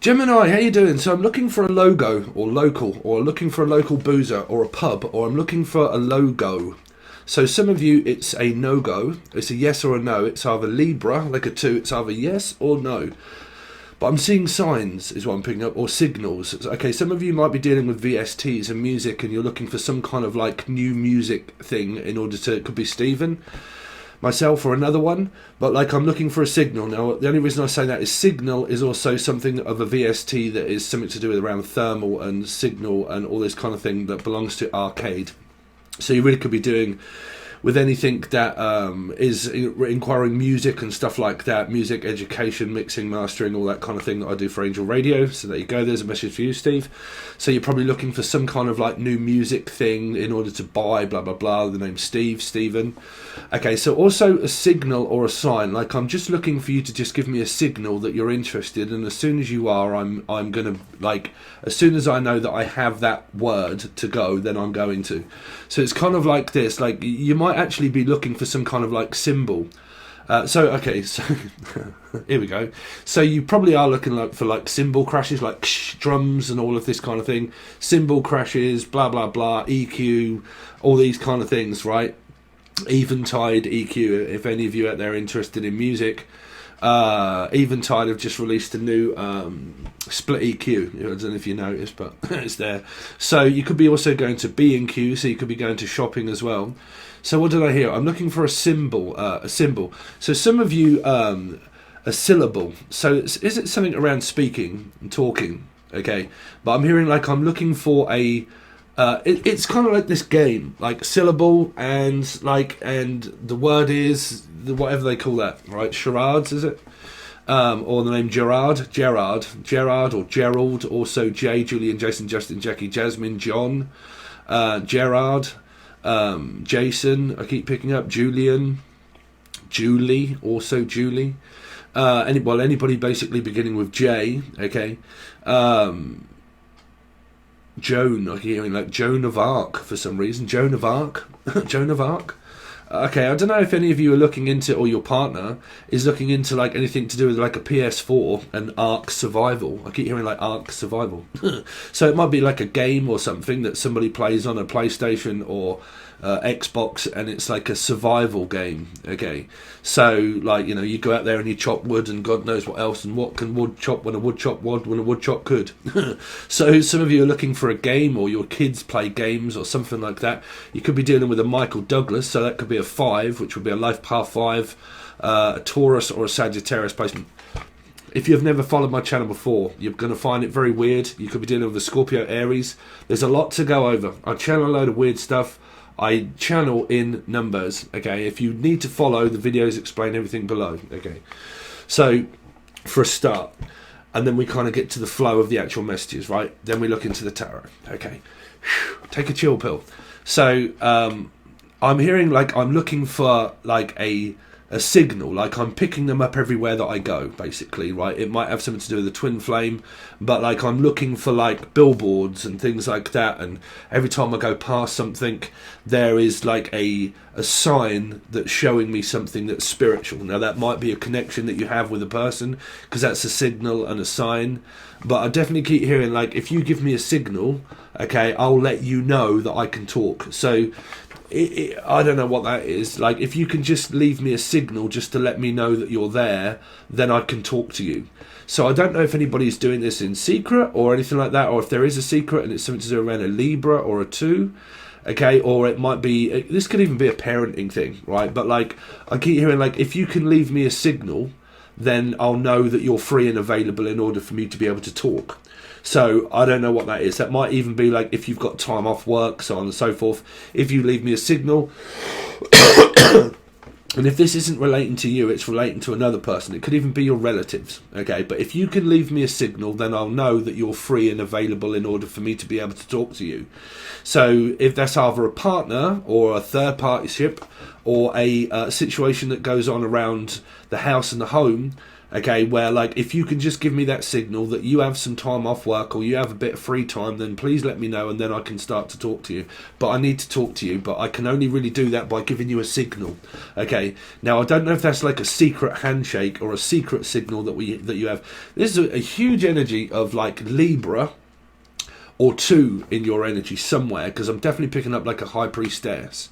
Gemini, how you doing? So I'm looking for a logo, or local, or looking for a local boozer, or a pub, or I'm looking for a logo. So some of you, it's a no-go, it's a yes or a no, it's either Libra, like a 2, it's either yes or no. But I'm seeing signs, is what I'm picking up, or signals. Okay, some of you might be dealing with VSTs and music, and you're looking for some kind of like new music thing in order to, it could be Stephen, myself, or another one, but like I'm looking for a signal. Now the only reason I say that is signal is also something of a VST that is something to do with around thermal and signal and all this kind of thing that belongs to arcade. So you really could be doing with anything that is inquiring music and stuff like that, music education, mixing, mastering, all that kind of thing that I do for Angel Radio. So there you go, there's a message for you, Steve. So you're probably looking for some kind of like new music thing in order to buy, blah blah blah. The name's Stephen. Okay, so also a signal or a sign, like I'm just looking for you to just give me a signal that you're interested, and as soon as you are, I'm gonna, like, as soon as I know that I have that word to go, then I'm going to. So it's kind of like this, like you might actually be looking for some kind of like symbol. So here we go. So you probably are looking for like cymbal crashes, like drums and all of this kind of thing. Cymbal crashes, blah blah blah, EQ, all these kind of things, right? Eventide EQ, if any of you out there are interested in music. Eventide have just released a new split EQ. I don't know if you noticed, but it's there. So you could be also going to B&Q, so you could be going to shopping as well. So what did I hear? I'm looking for a symbol. So some of you, a syllable. So is it something around speaking and talking? Okay, but I'm hearing like I'm looking for a. It's kind of like this game, like syllable and the word is whatever they call that, right? Charades, is it? Or the name Gerard, or Gerald, also Jay, Julian, Jason, Justin, Jackie, Jasmine, John, Gerard, Jason, I keep picking up, Julian, Julie, also Julie, anybody basically beginning with J, okay, Joan, I keep hearing like Joan of Arc for some reason, Joan of Arc, Joan of Arc. Okay, I don't know if any of you are looking into, or your partner is looking into like anything to do with like a PS4 and Ark Survival. I keep hearing like Ark Survival. So it might be like a game or something that somebody plays on a PlayStation or Xbox, and it's like a survival game. Okay, so like, you know, you go out there and you chop wood and God knows what else, and what can wood chop when a wood chop wood when a wood chop could. So some of you are looking for a game, or your kids play games or something like that. You could be dealing with a Michael Douglas, so that could be a 5, which would be a life path 5, a Taurus or a Sagittarius placement. If you've never followed my channel before, you're going to find it very weird. You could be dealing with a Scorpio Aries. There's a lot to go over. I channel a load of weird stuff. I channel in numbers, okay? If you need to follow, the videos explain everything below, okay? So, for a start, and then we kind of get to the flow of the actual messages, right? Then we look into the tarot, okay? Take a chill pill. So, I'm hearing like I'm looking for like a signal, like I'm picking them up everywhere that I go, basically, right? It might have something to do with the twin flame, but like I'm looking for like billboards and things like that, and every time I go past something, there is like a sign that's showing me something that's spiritual. Now that might be a connection that you have with a person, because that's a signal and a sign, but I definitely keep hearing like, if you give me a signal, okay, I'll let you know that I can talk. So I don't know what that is. Like, if you can just leave me a signal just to let me know that you're there, then I can talk to you. So I don't know if anybody's doing this in secret or anything like that, or if there is a secret and it's something to do around a Libra or a 2, okay, or it might be, this could even be a parenting thing, right? But like, I keep hearing like, if you can leave me a signal, then I'll know that you're free and available in order for me to be able to talk. So I don't know what that is. That might even be like if you've got time off work, so on and so forth. If you leave me a signal, and if this isn't relating to you, it's relating to another person. It could even be your relatives, okay? But if you can leave me a signal, then I'll know that you're free and available in order for me to be able to talk to you. So if that's either a partner or a third partnership or a situation that goes on around the house and the home, Okay, where like if you can just give me that signal that you have some time off work or you have a bit of free time, then please let me know and then I can start to talk to you. But I need to talk to you, but I can only really do that by giving you a signal. Okay, now I don't know if that's like a secret handshake or a secret signal that you have. This is a huge energy of like Libra or 2 in your energy somewhere, because I'm definitely picking up like a high priestess.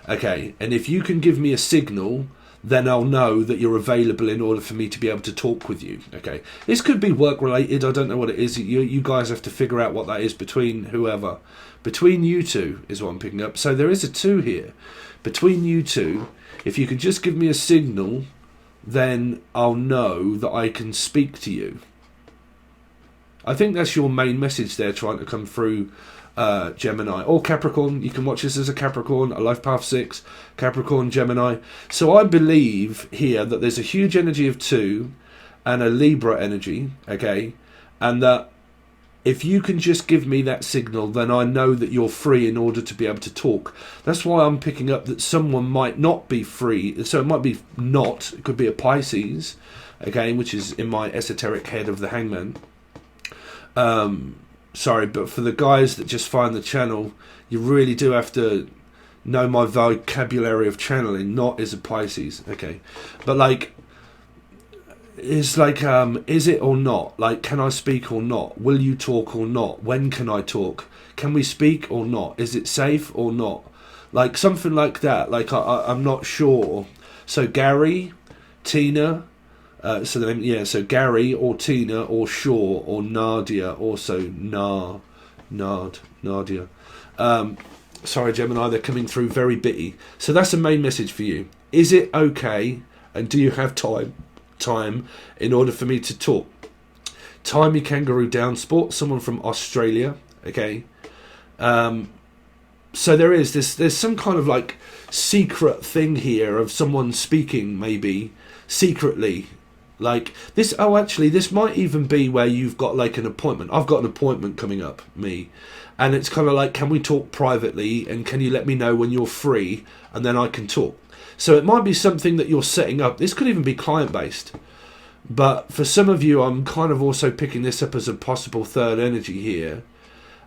Okay, and if you can give me a signal, then I'll know that you're available in order for me to be able to talk with you. Okay, this could be work related. I don't know what it is. You guys have to figure out what that is between whoever. Between you two is what I'm picking up. So there is a 2 here. Between you two, if you can just give me a signal, then I'll know that I can speak to you. I think that's your main message there trying to come through, Gemini. Or Capricorn. You can watch this as a Capricorn, a life path 6, Capricorn, Gemini. So I believe here that there's a huge energy of 2 and a Libra energy, okay? And that if you can just give me that signal, then I know that you're free in order to be able to talk. That's why I'm picking up that someone might not be free. So it might be not. It could be a Pisces, okay, which is in my esoteric head of the Hangman. Sorry, but for the guys that just find the channel, you really do have to know my vocabulary of channeling. Not is a Pisces, okay, but like it's like is it or not? Like, can I speak or not? Will you talk or not? When can I talk? Can we speak or not? Is it safe or not? Like something like that. Like I'm not sure. So Gary, Tina. So Gary or Tina or Shaw or Nadia, also Nadia. Sorry, Gemini, they're coming through very bitty. So that's the main message for you. Is it okay? And do you have time in order for me to talk? Timey Kangaroo Down Sport, someone from Australia. Okay. So there's some kind of like secret thing here of someone speaking maybe secretly. Like this, actually this might even be where you've got like an appointment. I've got an appointment coming up, and it's kind of like, can we talk privately and can you let me know when you're free and then I can talk. So it might be something that you're setting up. This could even be client based, but for some of you I'm kind of also picking this up as a possible third energy here.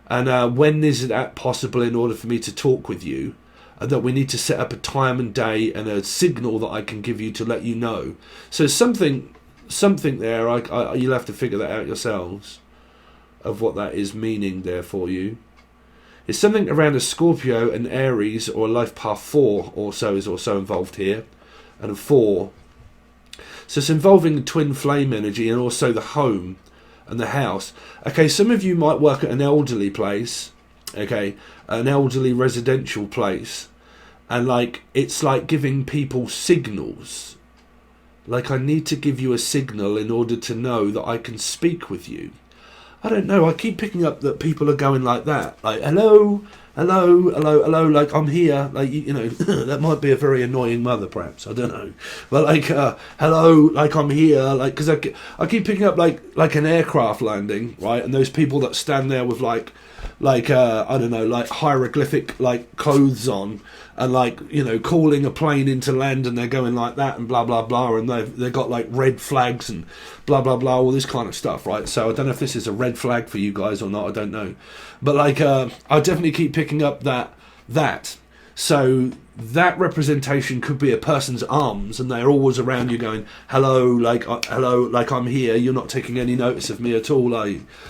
And when is that possible in order for me to talk with you? That we need to set up a time and day and a signal that I can give you to let you know. So something there, you'll have to figure that out yourselves, of what that is meaning there for you. It's something around a Scorpio, an Aries, or a life path 4 also is also involved here, and a 4. So it's involving the twin flame energy and also the home and the house. Okay, some of you might work at an elderly place, okay, an elderly residential place, and like it's like giving people signals. Like, I need to give you a signal in order to know that I can speak with you. I don't know, I keep picking up that people are going like that. Like, hello, like, I'm here. Like, you know, that might be a very annoying mother, perhaps. I don't know. But, like, hello, like, I'm here. Like, because I keep picking up, like an aircraft landing, right? And those people that stand there with, like I don't know, like hieroglyphic, like, clothes on. And like, you know, calling a plane into land, and they're going like that and blah blah blah, and they've got like red flags and blah blah blah, all this kind of stuff, right? So I don't know if this is a red flag for you guys or not, I don't know, but like I definitely keep picking up that. So that representation could be a person's arms, and they're always around you going, hello, like I'm here. You're not taking any notice of me at all.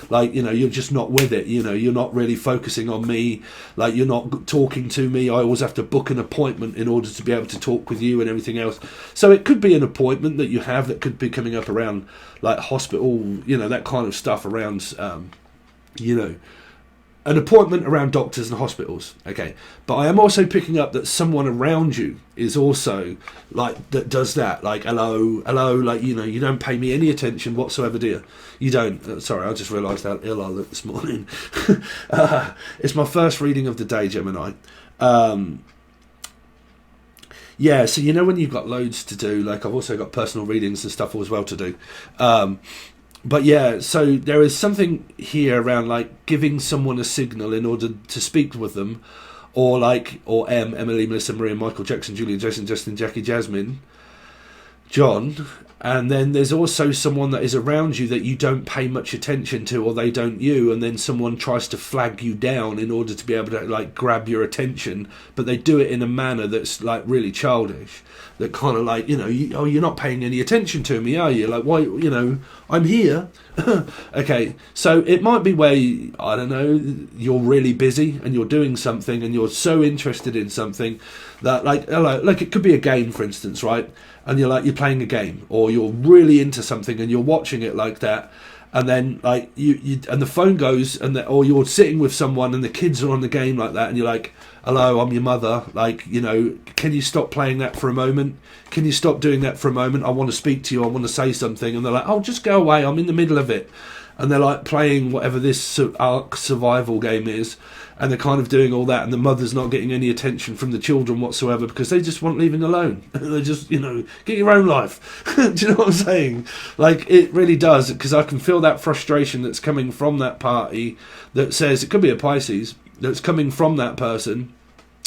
Like, you know, you're just not with it. You know, you're not really focusing on me. Like, you're not talking to me. I always have to book an appointment in order to be able to talk with you and everything else. So it could be an appointment that you have that could be coming up around like hospital, you know, that kind of stuff around, you know, an appointment around doctors and hospitals, okay? But I am also picking up that someone around you is also, like, that does that. Like, hello, like, you know, you don't pay me any attention whatsoever, do you? You don't. Sorry, I just realised how ill I look this morning. It's my first reading of the day, Gemini. Yeah, so you know when you've got loads to do, like I've also got personal readings and stuff as well to do. But yeah, so there is something here around like giving someone a signal in order to speak with them, or Emily, Melissa, Maria, Michael, Jackson, Julia, Jason, Justin, Jackie, Jasmine, John, And then there's also someone that is around you that you don't pay much attention to, or they don't you, and then someone tries to flag you down in order to be able to like grab your attention, but they do it in a manner that's like really childish, that kind of like, you know, oh, you're not paying any attention to me, are you? Like, why, you know, I'm here. Okay, so it might be where, I don't know, you're really busy and you're doing something and you're so interested in something that like it could be a game, for instance, right? And you're playing a game, or you're really into something and you're watching it like that, and then like you and the phone goes, and or you're sitting with someone and the kids are on the game like that, and you're like, hello, I'm your mother, like, you know, can you stop playing that for a moment? Can you stop doing that for a moment? I want to speak to you, I want to say something. And they're like, oh, just go away, I'm in the middle of it. And they're like playing whatever this Ark survival game is, and they're kind of doing all that, and the mother's not getting any attention from the children whatsoever because they just want leaving alone. They just, you know, get your own life. Do you know what I'm saying? Like, it really does, because I can feel that frustration that's coming from that party that says, it could be a Pisces, that's coming from that person.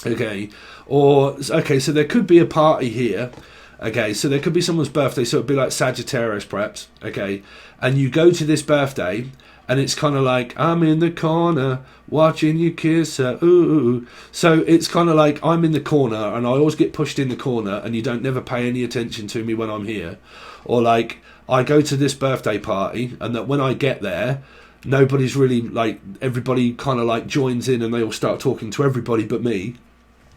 Okay, or, okay, so there could be a party here. Okay, so there could be someone's birthday, so it'd be like Sagittarius perhaps, okay, and you go to this birthday, and it's kind of like, I'm in the corner, watching you kiss her, ooh, ooh, ooh. So it's kind of like, I'm in the corner, and I always get pushed in the corner, and you don't never pay any attention to me when I'm here. Or like, I go to this birthday party, and that when I get there, nobody's really, like, everybody kind of like joins in, and they all start talking to everybody but me.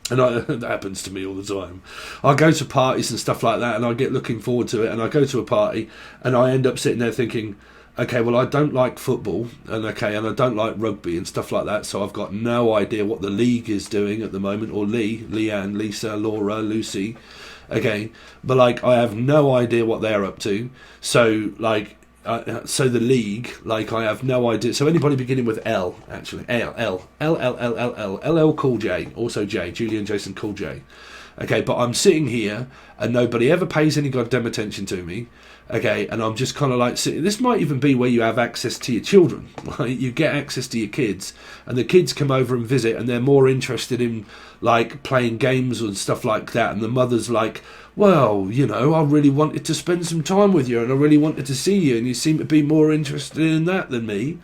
And that happens to me all the time. I go to parties and stuff like that, and I get looking forward to it, and I go to a party, and I end up sitting there thinking, okay, well, I don't like football, and I don't like rugby and stuff like that, so I've got no idea what the league is doing at the moment, or Leanne, Lisa, Laura, Lucy, okay, but like, I have no idea what they're up to, so like, so the league, like, I have no idea. So anybody beginning with L, actually, LL Cool J, also J, Julian Jason Cool J. Okay, but I'm sitting here and nobody ever pays any goddamn attention to me. Okay, and I'm just kind of like sitting. This might even be where you have access to your children. Right? You get access to your kids, and the kids come over and visit, and they're more interested in like playing games and stuff like that. And the mother's like, well, you know, I really wanted to spend some time with you, and I really wanted to see you, and you seem to be more interested in that than me.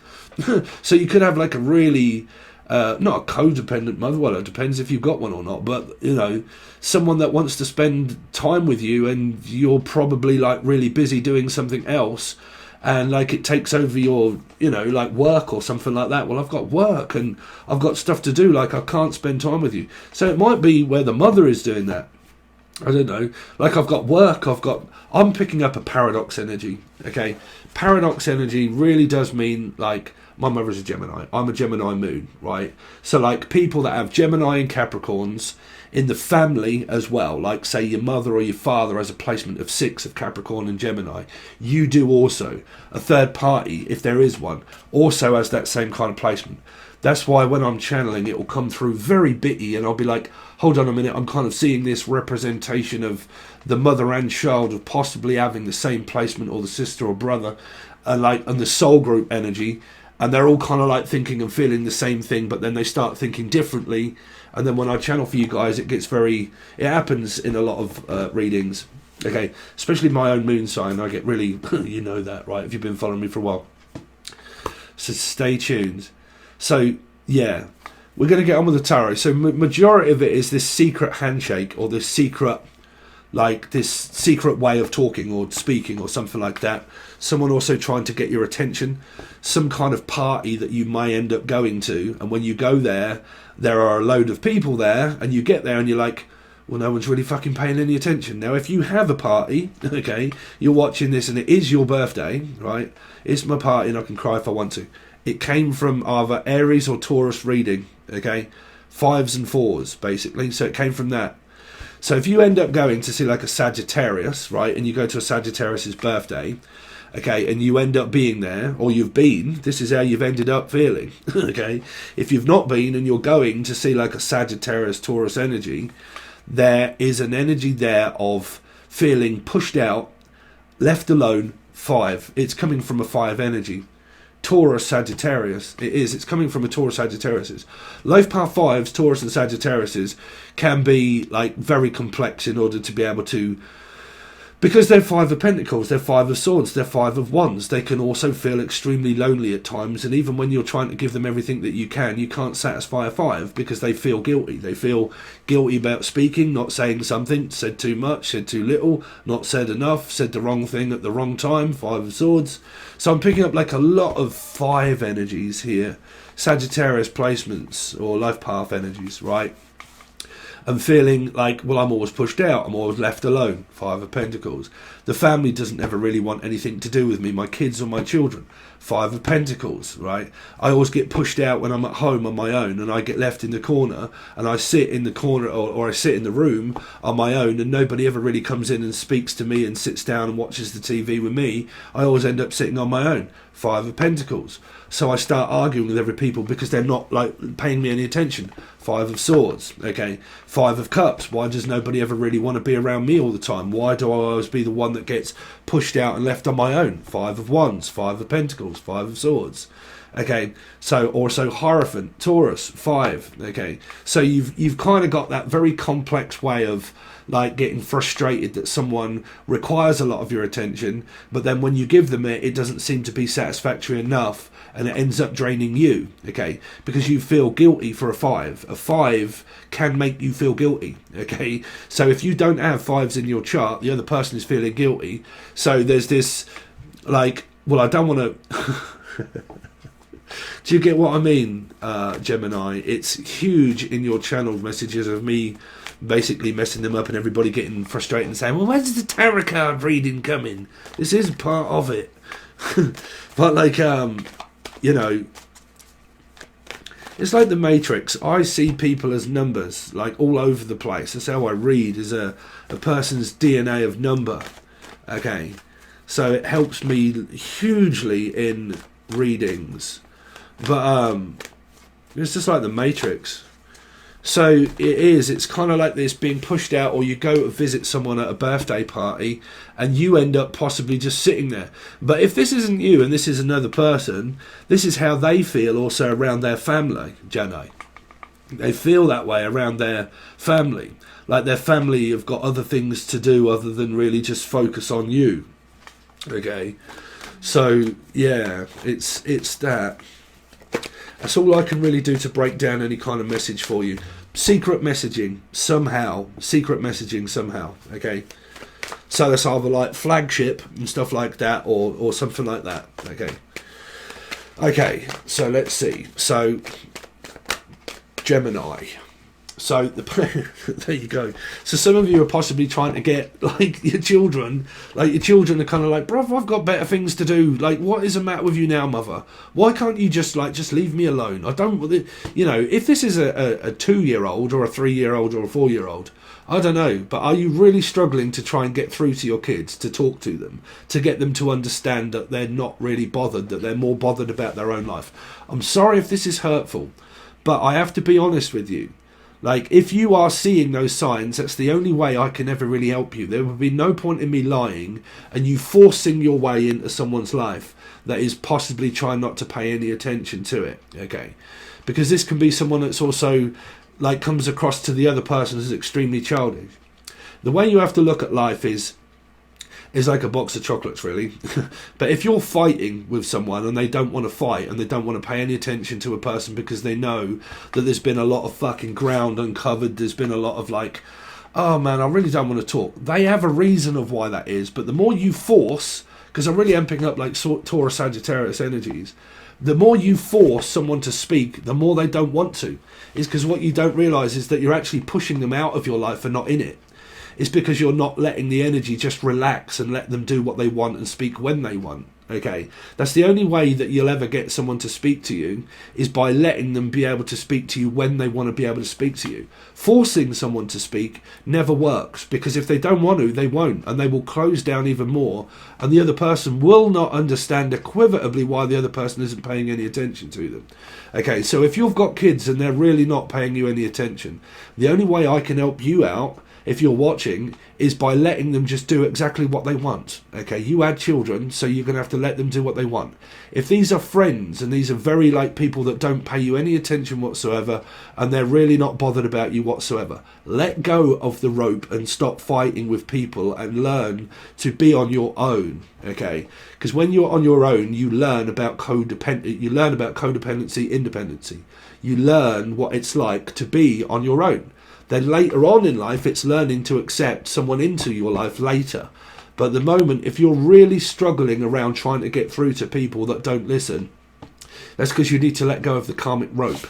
So you could have like a really, not a codependent mother, well, it depends if you've got one or not, but, you know, someone that wants to spend time with you, and you're probably like really busy doing something else, and like it takes over your, you know, like work or something like that. Well, I've got work and I've got stuff to do, like I can't spend time with you. So it might be where the mother is doing that. I don't know, like I've got work, I'm picking up a paradox energy, okay? Paradox energy really does mean, like, my mother's a Gemini, I'm a Gemini moon, right? So like people that have Gemini and Capricorns in the family as well, like say your mother or your father has a placement of 6 of Capricorn and Gemini, you do also. A third party, if there is one, also has that same kind of placement. That's why when I'm channeling, it will come through very bitty, and I'll be like, hold on a minute, I'm kind of seeing this representation of the mother and child of possibly having the same placement, or the sister or brother, and the soul group energy, and they're all kind of like thinking and feeling the same thing, but then they start thinking differently, and then when I channel for you guys, it happens in a lot of readings, okay, especially my own moon sign, I get really, you know that, right, if you've been following me for a while, so stay tuned. So, yeah, we're going to get on with the tarot. So, majority of it is this secret handshake, or this secret way of talking or speaking or something like that. Someone also trying to get your attention. Some kind of party that you may end up going to. And when you go there, there are a load of people there. And you get there and you're like, well, no one's really fucking paying any attention. Now, if you have a party, okay, you're watching this and it is your birthday, right? It's my party and I can cry if I want to. It came from either Aries or Taurus reading, okay? 5s and 4s, basically. So it came from that. So if you end up going to see like a Sagittarius, right, and you go to a Sagittarius's birthday, okay, and you end up being there, or you've been, this is how you've ended up feeling, okay? If you've not been and you're going to see like a Sagittarius Taurus energy, there is an energy there of feeling pushed out, left alone, 5. It's coming from a 5 energy. Taurus Sagittarius, it's coming from a Taurus Sagittarius. Life path 5s, Taurus and Sagittarius, can be like very complex in order to be able to Because they're Five of Pentacles, they're Five of Swords, they're Five of Wands. They can also feel extremely lonely at times, and even when you're trying to give them everything that you can't satisfy a five because they feel guilty. They feel guilty about speaking, not saying something, said too much, said too little, not said enough, said the wrong thing at the wrong time, Five of Swords. So I'm picking up like a lot of five energies here. Sagittarius placements or life path energies, right? And feeling like, well, I'm always pushed out, I'm always left alone, Five of Pentacles. The family doesn't ever really want anything to do with me, my kids or my children, Five of Pentacles, right? I always get pushed out when I'm at home on my own, and I get left in the corner, and I sit in the corner, or I sit in the room on my own, and nobody ever really comes in and speaks to me and sits down and watches the TV with me. I always end up sitting on my own, Five of Pentacles. So I start arguing with every people because they're not like paying me any attention. Five of Swords, okay. Five of Cups. Why does nobody ever really want to be around me all the time? Why do I always be the one that gets pushed out and left on my own? Five of Wands, Five of Pentacles, Five of Swords. Okay, so also Hierophant, Taurus, 5. Okay, so you've kind of got that very complex way of like getting frustrated that someone requires a lot of your attention, but then when you give them it, it doesn't seem to be satisfactory enough, and it ends up draining you. Okay, because you feel guilty for a 5. A 5 can make you feel guilty. Okay, so if you don't have 5s in your chart, the other person is feeling guilty. So there's this like, well, I don't want to. Do you get what I mean, Gemini? It's huge in your channeled messages of me basically messing them up and everybody getting frustrated and saying, well, where's the tarot card reading coming? This is part of it. But like, you know, it's like the Matrix. I see people as numbers, like all over the place. That's how I read, is a person's DNA of number. Okay, so it helps me hugely in readings. But it's just like the Matrix. So it's kind of like this being pushed out, or you go to visit someone at a birthday party and you end up possibly just sitting there. But if this isn't you and this is another person, this is how they feel also around their family, Jenny. They feel that way around their family. Like their family have got other things to do other than really just focus on you. Okay. So, yeah, it's that. That's all I can really do to break down any kind of message for you. Secret messaging somehow, okay? So that's either like flagship and stuff like that, or something like that, okay? Okay, so let's see. So, Gemini. So there you go. So some of you are possibly trying to get like your children are kind of like, bruv, I've got better things to do. Like, what is the matter with you now, mother? Why can't you just leave me alone? I don't, you know, if this is a 2-year-old or a 3-year-old or a 4-year-old, I don't know, but are you really struggling to try and get through to your kids, to talk to them, to get them to understand that they're not really bothered, that they're more bothered about their own life? I'm sorry if this is hurtful, but I have to be honest with you. Like, if you are seeing those signs, that's the only way I can ever really help you. There would be no point in me lying and you forcing your way into someone's life that is possibly trying not to pay any attention to it, okay? Because this can be someone that's also, like, comes across to the other person as extremely childish. The way you have to look at life is like a box of chocolates, really. But if you're fighting with someone and they don't want to fight and they don't want to pay any attention to a person because they know that there's been a lot of fucking ground uncovered, there's been a lot of like, oh man, I really don't want to talk. They have a reason of why that is, but the more you force, because I really am picking up like Taurus Sagittarius energies, the more you force someone to speak, the more they don't want to. It's because what you don't realise is that you're actually pushing them out of your life and not in it. It's because you're not letting the energy just relax and let them do what they want and speak when they want. Okay, that's the only way that you'll ever get someone to speak to you, is by letting them be able to speak to you when they want to be able to speak to you. Forcing someone to speak never works, because if they don't want to, they won't, and they will close down even more, and the other person will not understand equivotably why the other person isn't paying any attention to them. Okay, so if you've got kids and they're really not paying you any attention, the only way I can help you out if you're watching, is by letting them just do exactly what they want. Okay, you had children, so you're going to have to let them do what they want. If these are friends and these are very like people that don't pay you any attention whatsoever and they're really not bothered about you whatsoever, let go of the rope and stop fighting with people and learn to be on your own. Okay, because when you're on your own, you learn about codependency, independency. You learn what it's like to be on your own. Then later on in life, it's learning to accept someone into your life later. But at the moment, if you're really struggling around trying to get through to people that don't listen, that's because you need to let go of the karmic rope.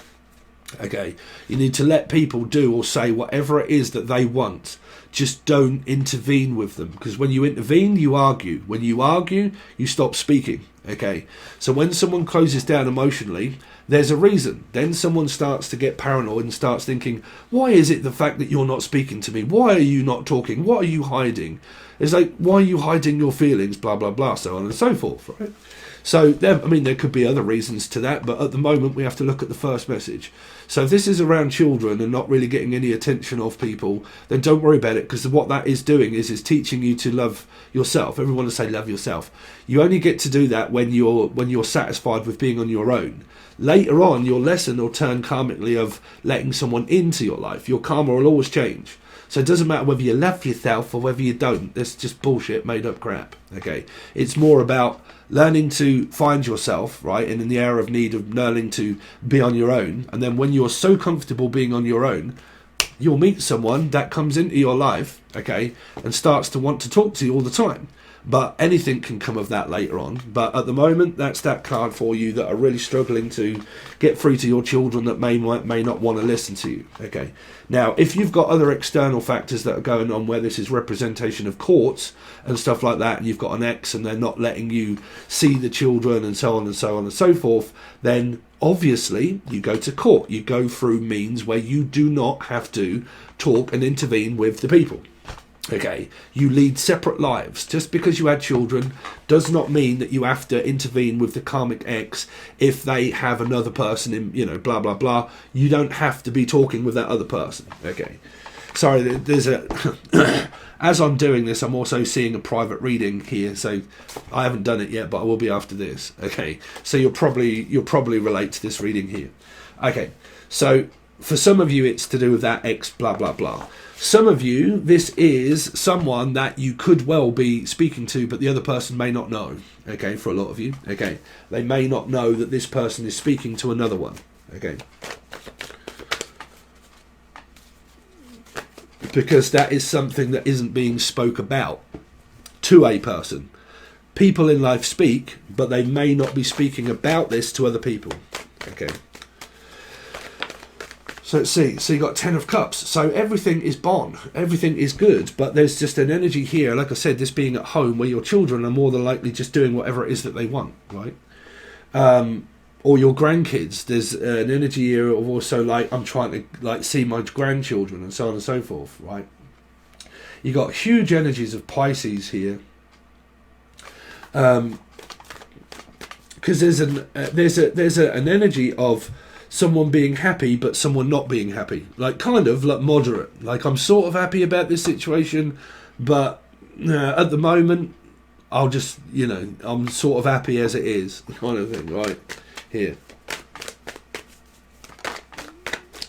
Okay, you need to let people do or say whatever it is that they want. Just don't intervene with them, because when you intervene, you argue. When you argue, you stop speaking. Okay, so when someone closes down emotionally, there's a reason. Then someone starts to get paranoid and starts thinking, why is it the fact that you're not speaking to me? Why are you not talking? What are you hiding? It's like, why are you hiding your feelings? Blah, blah, blah, so on and so forth, right? So, there could be other reasons to that, but at the moment we have to look at the first message. So if this is around children and not really getting any attention of people, then don't worry about it, because what that is doing is teaching you to love yourself. Everyone will say love yourself. You only get to do that when you're satisfied with being on your own. Later on, your lesson will turn karmically of letting someone into your life. Your karma will always change. So it doesn't matter whether you love yourself or whether you don't. That's just bullshit, made up crap. Okay, it's more about learning to find yourself, right, and in the hour of need of learning to be on your own. And then when you're so comfortable being on your own, you'll meet someone that comes into your life, okay, and starts to want to talk to you all the time. But anything can come of that later on. But at the moment, that's that card for you that are really struggling to get through to your children that may not want to listen to you. Okay. Now, if you've got other external factors that are going on where this is representation of courts and stuff like that, and you've got an ex and they're not letting you see the children and so on and so on and so forth, then obviously you go to court. You go through means where you do not have to talk and intervene with the people. Okay, you lead separate lives. Just because you had children does not mean that you have to intervene with the Karmic X if they have another person in, blah, blah, blah. You don't have to be talking with that other person. Okay, sorry, there's as I'm doing this, I'm also seeing a private reading here, so I haven't done it yet, but I will be after this. Okay, so you'll probably relate to this reading here. Okay, so for some of you, it's to do with that X, blah, blah, blah. Some of you, this is someone that you could well be speaking to, but the other person may not know. Okay, for a lot of you. Okay, they may not know that this person is speaking to another one. Okay. Because that is something that isn't being spoke about to a person. People in life speak, but they may not be speaking about this to other people. Okay. So let's see, so you got 10 of Cups. So everything is bon, everything is good, but there's just an energy here, like I said, this being at home where your children are more than likely just doing whatever it is that they want, right? Or your grandkids, there's an energy here of also like, I'm trying to see my grandchildren and so on and so forth, right? You got huge energies of Pisces here. Because there's an energy of someone being happy but someone not being happy, like kind of like moderate, like I'm sort of happy about this situation, but at the moment I'll just I'm sort of happy as it is, kind of thing, right here.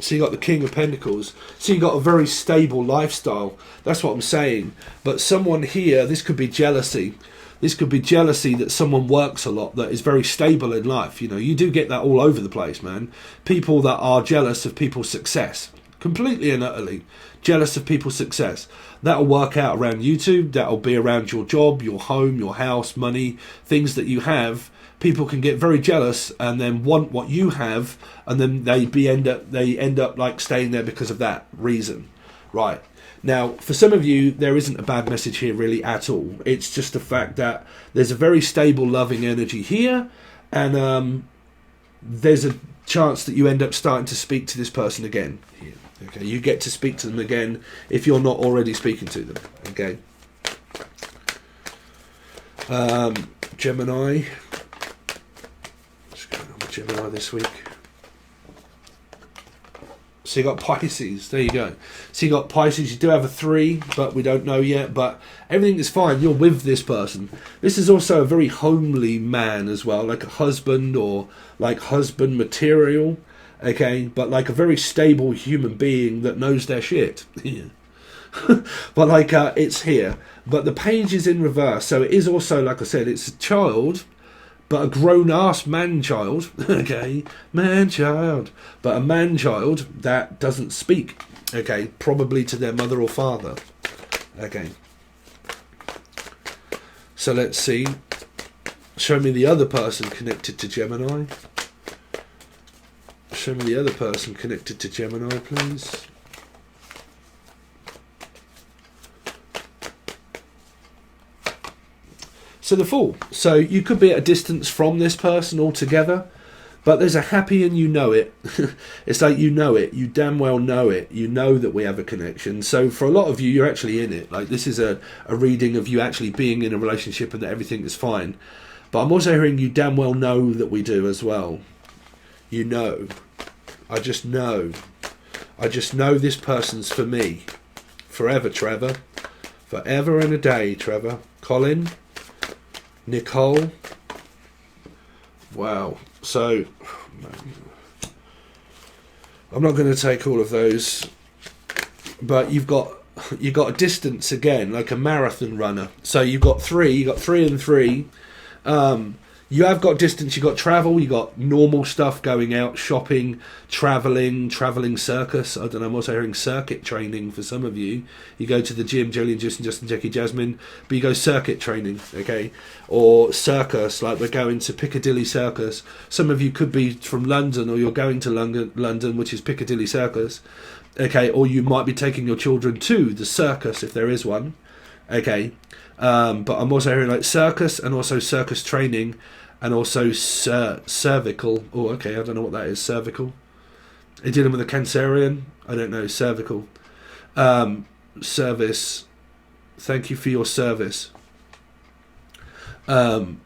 So you got the King of Pentacles, so you got a very stable lifestyle, that's what I'm saying. But someone here, this could be jealousy. This could be jealousy that someone works a lot, that is very stable in life. You do get that all over the place, man. People that are jealous of people's success. Completely and utterly jealous of people's success. That'll work out around YouTube. That'll be around your job, your home, your house, money, things that you have. People can get very jealous and then want what you have, and then they end up like staying there because of that reason. Right. Now, for some of you, there isn't a bad message here really at all. It's just the fact that there's a very stable, loving energy here, and there's a chance that you end up starting to speak to this person again here. Okay, you get to speak to them again if you're not already speaking to them. Okay. Gemini. What's going on with Gemini this week? So you got Pisces. There you go. So you got Pisces. You do have a 3, but we don't know yet. But everything is fine. You're with this person. This is also a very homely man as well, like a husband or like husband material. Okay, but like a very stable human being that knows their shit. But like it's here. But the page is in reverse. So it is also, like I said, it's a child. But a grown-ass man-child, okay, man-child, but a man-child that doesn't speak, okay, probably to their mother or father, okay. So let's see. Show me the other person connected to Gemini. Show me the other person connected to Gemini, please. So the Fool. So you could be at a distance from this person altogether, but there's a happy and you know it. It's like you know it. You damn well know it. You know that we have a connection. So for a lot of you, you're actually in it. Like this is a reading of you actually being in a relationship and that everything is fine. But I'm also hearing you damn well know that we do as well. You know. I just know. I just know this person's for me. Forever, Trevor. Forever and a day, Trevor. Colin. Nicole. Wow. So I'm not going to take all of those, but you've got a distance again, like a marathon runner. So you've got 3 and 3. You have got distance, you've got travel, you've got normal stuff, going out, shopping, travelling circus. I don't know, I'm also hearing circuit training for some of you. You go to the gym, Jolene, Justin, Jackie, Jasmine, but you go circuit training, okay? Or circus, like we're going to Piccadilly Circus. Some of you could be from London, or you're going to London, which is Piccadilly Circus, okay? Or you might be taking your children to the circus, if there is one, okay? But I'm also hearing like circus and also circus training and also cervical. Oh, okay, I don't know what that is. Cervical. Are you dealing with a Cancerian? I don't know. Cervical. Service. Thank you for your service. Yeah,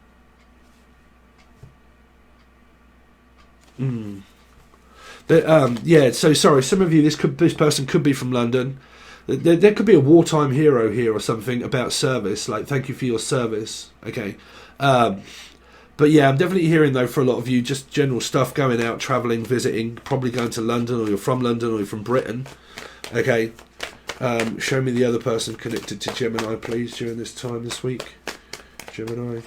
so sorry, some of you, this person could be from London. There could be a wartime hero here or something about service, like thank you for your service. Okay. But yeah, I'm definitely hearing though for a lot of you just general stuff, going out, travelling, visiting, probably going to London, or you're from London, or you're from Britain. Okay. Show me the other person connected to Gemini, please, during this time this week. Gemini.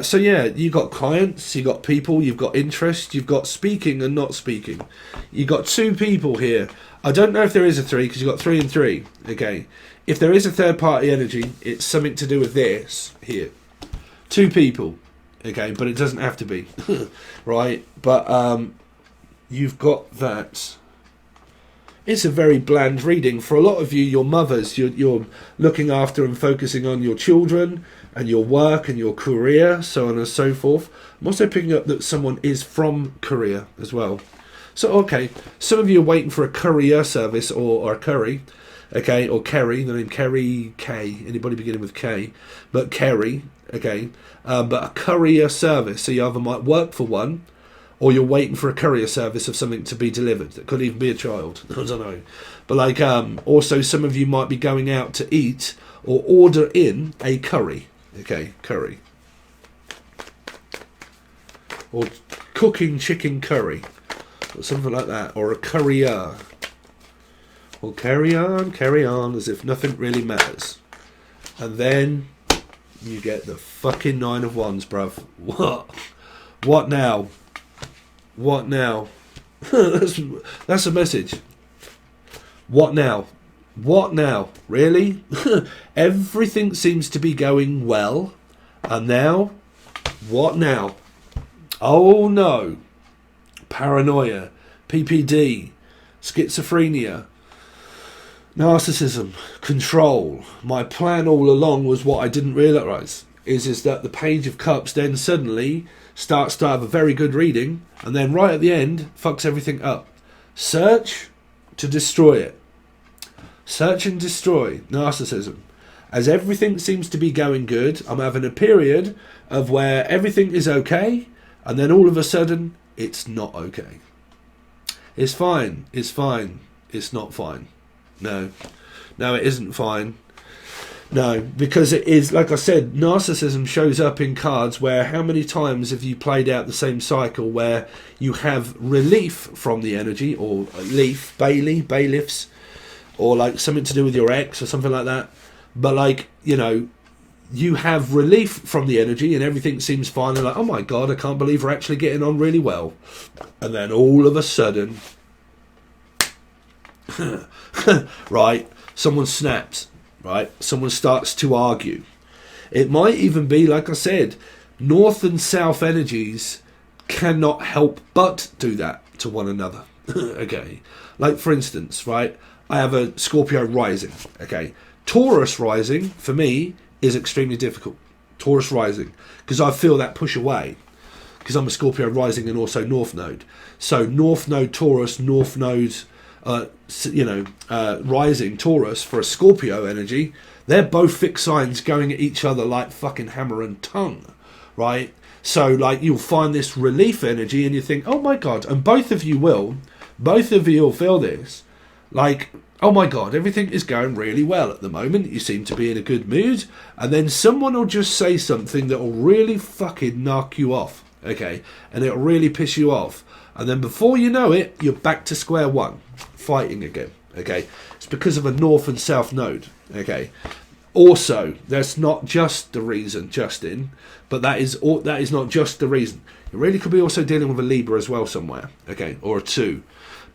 So yeah, you got clients, you got people, you've got interest, you've got speaking and not speaking. You got 2 people here. I don't know if there is a 3 because you've got 3 and 3. Okay, if there is a third party energy, it's something to do with this here. 2 people. Okay, but it doesn't have to be, right? But you've got that. It's a very bland reading. For a lot of you, your mothers, you're looking after and focusing on your children and your work and your career, so on and so forth. I'm also picking up that someone is from Korea as well. So, okay, some of you are waiting for a courier service or a curry, okay, or Kerry, the name Kerry K, anybody beginning with K, but Kerry, okay, but a courier service. So you either might work for one, or you're waiting for a courier service of something to be delivered. That could even be a child. I don't know. But like, also some of you might be going out to eat or order in a curry. Okay, curry. Or cooking chicken curry. Or something like that. Or a courier. Or carry on, as if nothing really matters. And then you get the fucking 9 of Wands, bruv. What? What now? What now? That's a message. What now? What now? Really? Everything seems to be going well. And now? What now? Oh no. Paranoia. PPD. Schizophrenia. Narcissism. Control. My plan all along was what I didn't realise. Is that the Page of Cups then suddenly starts to have a very good reading, and then right at the end fucks everything up. Search to destroy it. Search and destroy. Narcissism. As everything seems to be going good, I'm having a period of where everything is okay, and then all of a sudden it's not okay. It's fine. It's fine. It's not fine. No. No, it isn't fine. No, because it is, like I said, narcissism shows up in cards where how many times have you played out the same cycle where you have relief from the energy, or bailiffs, or like something to do with your ex or something like that. But like, you know, you have relief from the energy and everything seems fine. And like, oh my God, I can't believe we're actually getting on really well. And then all of a sudden, right, someone snaps. Right, someone starts to argue. It might even be, like I said, north and south energies cannot help but do that to one another. Okay, like for instance, right, I have a Scorpio rising. Okay, Taurus rising for me is extremely difficult. Taurus rising, because I feel that push away, because I'm a Scorpio rising and also North Node. So North Node Taurus, North Node rising Taurus for a Scorpio energy, they're both fixed signs going at each other like fucking hammer and tongue, right? So like you'll find this relief energy and you think, oh my God, and both of you will feel this, like, oh my God, everything is going really well at the moment, you seem to be in a good mood, and then someone will just say something that will really fucking knock you off, okay, and it'll really piss you off. And then before you know it, you're back to square one, fighting again, okay? It's because of a north and south node, okay? Also, that's not just the reason, Justin, but that is not just the reason. You really could be also dealing with a Libra as well somewhere, okay, or a 2.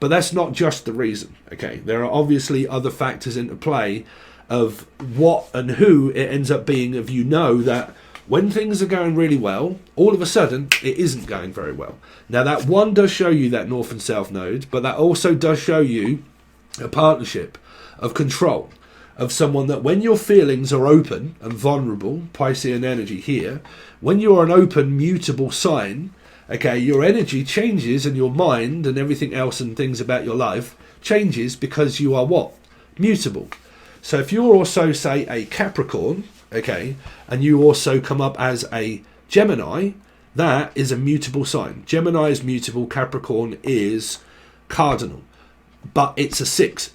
But that's not just the reason, okay? There are obviously other factors into play of what and who it ends up being, of you know that when things are going really well, all of a sudden, it isn't going very well. Now, that one does show you that north and south node, but that also does show you a partnership of control, of someone that when your feelings are open and vulnerable, Piscean energy here, when you're an open, mutable sign, okay, your energy changes and your mind and everything else and things about your life changes because you are what? Mutable. So if you're also, say, a Capricorn, okay, and you also come up as a Gemini, that is a mutable sign. Gemini is mutable, Capricorn is cardinal, but it's a 6.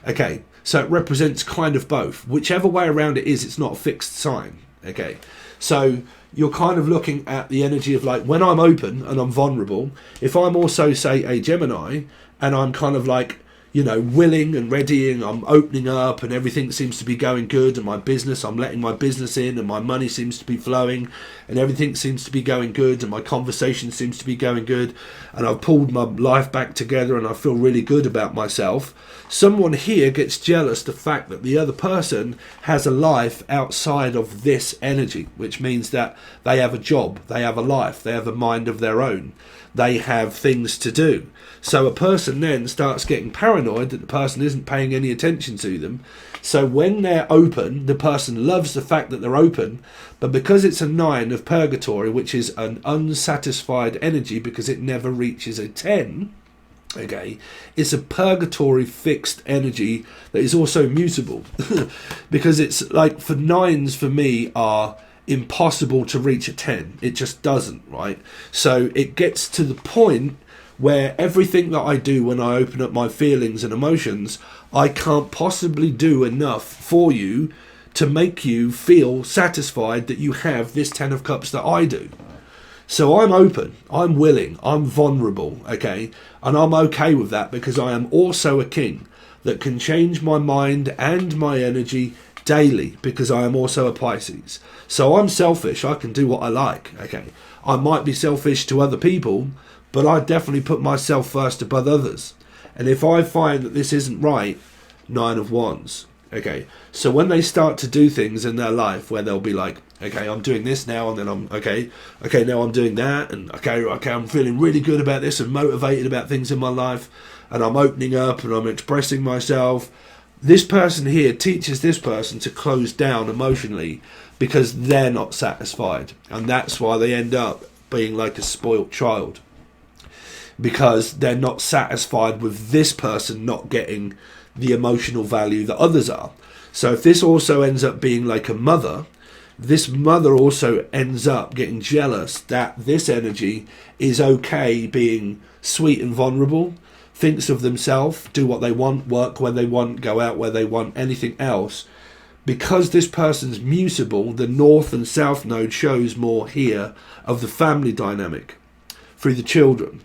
Okay, so it represents kind of both. Whichever way around it is, it's not a fixed sign. Okay, so you're kind of looking at the energy of like, when I'm open and I'm vulnerable, if I'm also, say, a Gemini, and I'm kind of like, you know, willing and readying, I'm opening up and everything seems to be going good, and my business, I'm letting my business in and my money seems to be flowing and everything seems to be going good and my conversation seems to be going good and I've pulled my life back together and I feel really good about myself. Someone here gets jealous the fact that the other person has a life outside of this energy, which means that they have a job, they have a life, they have a mind of their own, they have things to do. So a person then starts getting paranoid that the person isn't paying any attention to them. So when they're open, the person loves the fact that they're open, but because it's a 9 of purgatory, which is an unsatisfied energy because it never reaches a 10, okay, it's a purgatory fixed energy that is also mutable. Because it's like, for 9s for me are impossible to reach a 10. It just doesn't, right? So it gets to the point where everything that I do when I open up my feelings and emotions, I can't possibly do enough for you to make you feel satisfied that you have this 10 of cups that I do. So I'm open, I'm willing, I'm vulnerable, okay? And I'm okay with that because I am also a king that can change my mind and my energy daily, because I am also a Pisces. So I'm selfish, I can do what I like, okay? I might be selfish to other people, but I definitely put myself first above others. And if I find that this isn't right, 9 of Wands, okay? So when they start to do things in their life where they'll be like, okay, I'm doing this now, and then I'm, okay, now I'm doing that, and okay, I'm feeling really good about this and motivated about things in my life, and I'm opening up and I'm expressing myself. This person here teaches this person to close down emotionally because they're not satisfied. And that's why they end up being like a spoilt child, because they're not satisfied with this person not getting the emotional value that others are. So if this also ends up being like a mother, this mother also ends up getting jealous that this energy is okay being sweet and vulnerable, thinks of themselves, do what they want, work when they want, go out where they want, anything else. Because this person's mutable, the north and south node shows more here of the family dynamic through the children.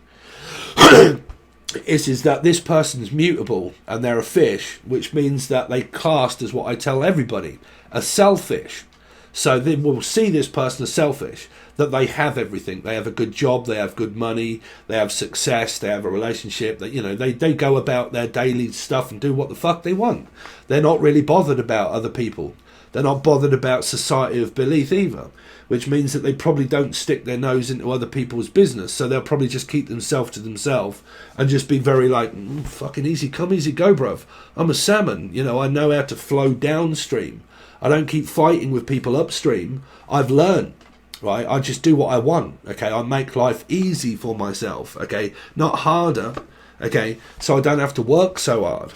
is that this person's mutable and they're a fish, which means that they cast as what I tell everybody, a selfish. So they will see this person as selfish, that they have everything. They have a good job, they have good money, they have success, they have a relationship, that, you know, they go about their daily stuff and do what the fuck they want. They're not really bothered about other people. They're not bothered about society of belief either, which means that they probably don't stick their nose into other people's business. So they'll probably just keep themselves to themselves and just be very like, fucking easy come, easy go, bruv. I'm a salmon, you know, I know how to flow downstream. I don't keep fighting with people upstream. I've learned, right? I just do what I want, okay? I make life easy for myself, okay? Not harder, okay? So I don't have to work so hard,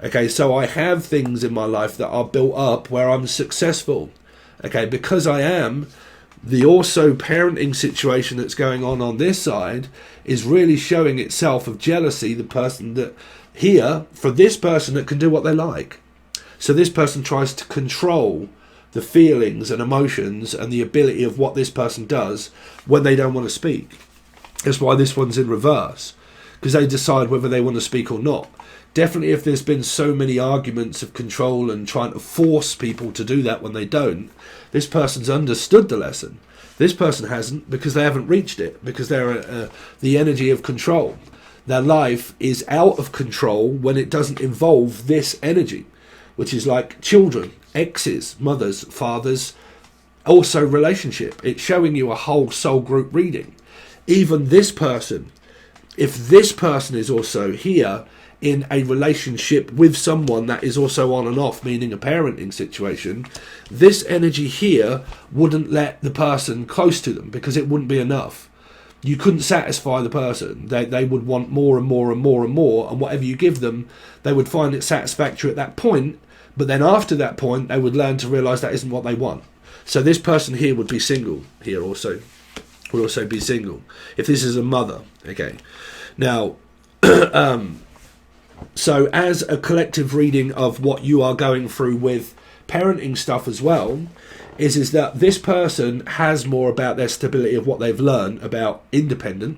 okay? So I have things in my life that are built up where I'm successful, okay? Because I am, the also parenting situation that's going on this side is really showing itself of jealousy, the person that here, for this person that can do what they like. So this person tries to control the feelings and emotions and the ability of what this person does when they don't want to speak. That's why this one's in reverse, because they decide whether they want to speak or not. Definitely if there's been so many arguments of control and trying to force people to do that when they don't, this person's understood the lesson. This person hasn't, because they haven't reached it, because they're the energy of control. Their life is out of control when it doesn't involve this energy, which is like children, exes, mothers, fathers, also relationship. It's showing you a whole soul group reading. Even this person, if this person is also here in a relationship with someone that is also on and off, meaning a parenting situation, this energy here wouldn't let the person close to them because it wouldn't be enough. You couldn't satisfy the person. They would want more and more and more and more, and whatever you give them, they would find it satisfactory at that point, but then after that point, they would learn to realise that isn't what they want. So this person here would be single here also. Would also be single. If this is a mother, okay. Now, so as a collective reading of what you are going through with parenting stuff as well, is that this person has more about their stability of what they've learned about independent,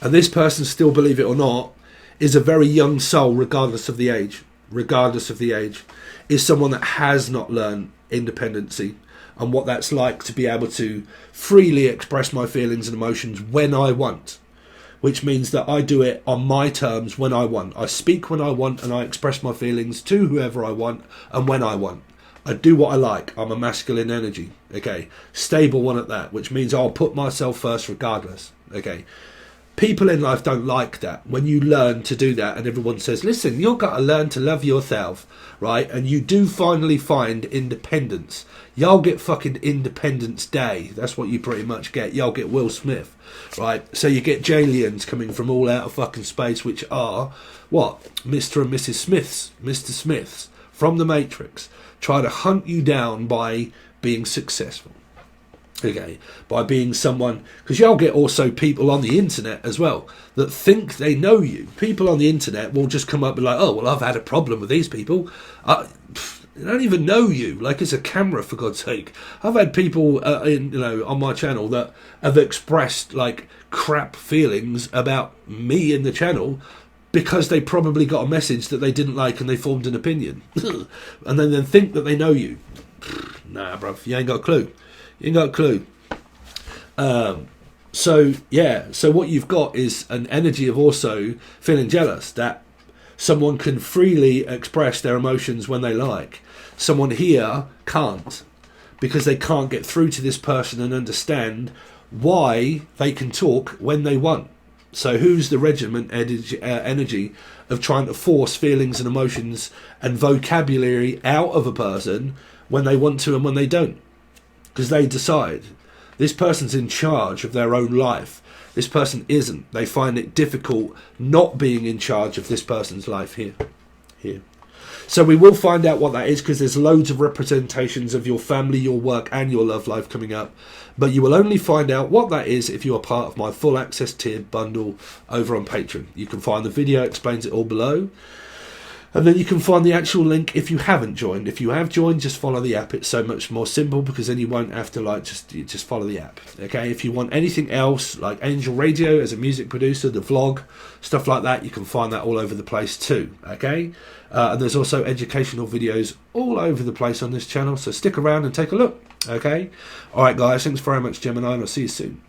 and this person, still believe it or not, is a very young soul regardless of the age. Regardless of the age, is someone that has not learned independency and what that's like to be able to freely express my feelings and emotions when I want, which means that I do it on my terms when I want. I speak when I want and I express my feelings to whoever I want and when I want. I do what I like. I'm a masculine energy, okay? Stable one at that, which means I'll put myself first regardless, okay? People in life don't like that. When you learn to do that and everyone says, listen, you've got to learn to love yourself, right? And you do finally find independence. Y'all get fucking Independence Day. That's what you pretty much get. Y'all get Will Smith, right? So you get Jaliens coming from all out of fucking space, which are, what? Mr. and Mrs. Smiths, Mr. Smiths from the Matrix. Try to hunt you down by being successful. Okay, by being someone, because y'all get also people on the internet as well that think they know you. People on the internet will just come up and be like, oh, well, I've had a problem with these people. They don't even know you. Like, it's a camera, for God's sake. I've had people on my channel that have expressed like crap feelings about me in the channel because they probably got a message that they didn't like and they formed an opinion, and then think that they know you. Nah, bruv, you ain't got a clue. You ain't got a clue. So what you've got is an energy of also feeling jealous, that someone can freely express their emotions when they like. Someone here can't, because they can't get through to this person and understand why they can talk when they want. So who's the regiment energy of trying to force feelings and emotions and vocabulary out of a person when they want to and when they don't? Because they decide. This person's in charge of their own life. This person isn't. They find it difficult not being in charge of this person's life here. So we will find out what that is, because there's loads of representations of your family, your work and your love life coming up. But you will only find out what that is if you are part of my full access tiered bundle over on Patreon. You can find the video, explains it all below. And then you can find the actual link if you haven't joined. If you have joined, just follow the app. It's so much more simple, because then you won't have to just follow the app. Okay, if you want anything else, like Angel Radio as a music producer, the vlog, stuff like that, you can find that all over the place too. Okay, and there's also educational videos all over the place on this channel, so stick around and take a look. Okay, alright guys, thanks very much, Gemini, and I'll see you soon.